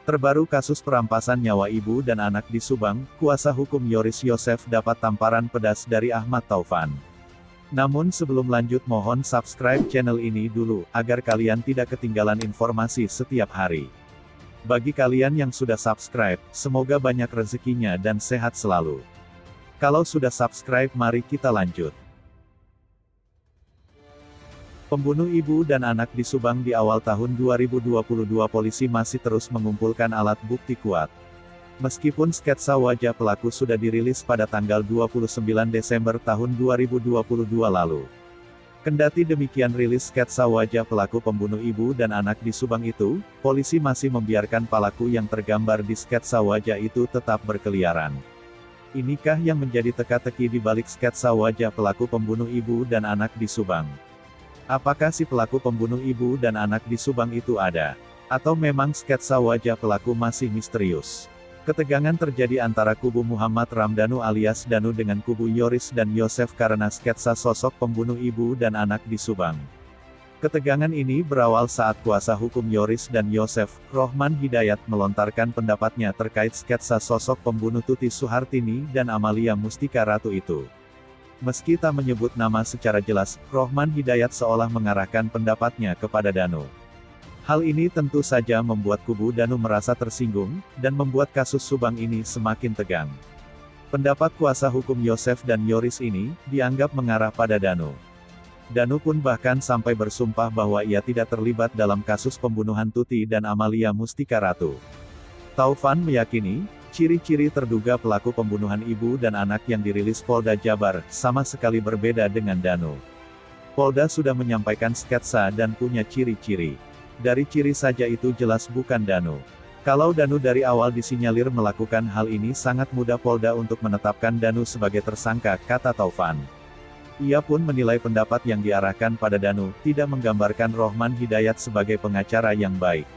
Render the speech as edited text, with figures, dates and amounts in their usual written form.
Terbaru kasus perampasan nyawa ibu dan anak di Subang, kuasa hukum Yoris Yosef dapat tamparan pedas dari Ahmad Taufan. Namun sebelum lanjut mohon subscribe channel ini dulu, agar kalian tidak ketinggalan informasi setiap hari. Bagi kalian yang sudah subscribe, semoga banyak rezekinya dan sehat selalu. Kalau sudah subscribe mari kita lanjut. Pembunuh ibu dan anak di Subang di awal tahun 2022 polisi masih terus mengumpulkan alat bukti kuat. Meskipun sketsa wajah pelaku sudah dirilis pada tanggal 29 Desember tahun 2022 lalu. Kendati demikian rilis sketsa wajah pelaku pembunuh ibu dan anak di Subang itu, polisi masih membiarkan pelaku yang tergambar di sketsa wajah itu tetap berkeliaran. Inikah yang menjadi teka-teki di balik sketsa wajah pelaku pembunuh ibu dan anak di Subang? Apakah si pelaku pembunuh ibu dan anak di Subang itu ada? Atau memang sketsa wajah pelaku masih misterius? Ketegangan terjadi antara kubu Muhammad Ramdhanu alias Danu dengan kubu Yoris dan Yosef karena sketsa sosok pembunuh ibu dan anak di Subang. Ketegangan ini berawal saat kuasa hukum Yoris dan Yosef, Rohman Hidayat melontarkan pendapatnya terkait sketsa sosok pembunuh Tuti Suhartini dan Amalia Mustika Ratu itu. Meski tak menyebut nama secara jelas, Rohman Hidayat seolah mengarahkan pendapatnya kepada Danu. Hal ini tentu saja membuat kubu Danu merasa tersinggung, dan membuat kasus Subang ini semakin tegang. Pendapat kuasa hukum Yosef dan Yoris ini, dianggap mengarah pada Danu. Danu pun bahkan sampai bersumpah bahwa ia tidak terlibat dalam kasus pembunuhan Tuti dan Amalia Mustika Ratu. Taufan meyakini, ciri-ciri terduga pelaku pembunuhan ibu dan anak yang dirilis Polda Jabar, sama sekali berbeda dengan Danu. Polda sudah menyampaikan sketsa dan punya ciri-ciri. Dari ciri saja itu jelas bukan Danu. Kalau Danu dari awal disinyalir melakukan hal ini sangat mudah Polda untuk menetapkan Danu sebagai tersangka, kata Taufan. Ia pun menilai pendapat yang diarahkan pada Danu, tidak menggambarkan Rohman Hidayat sebagai pengacara yang baik.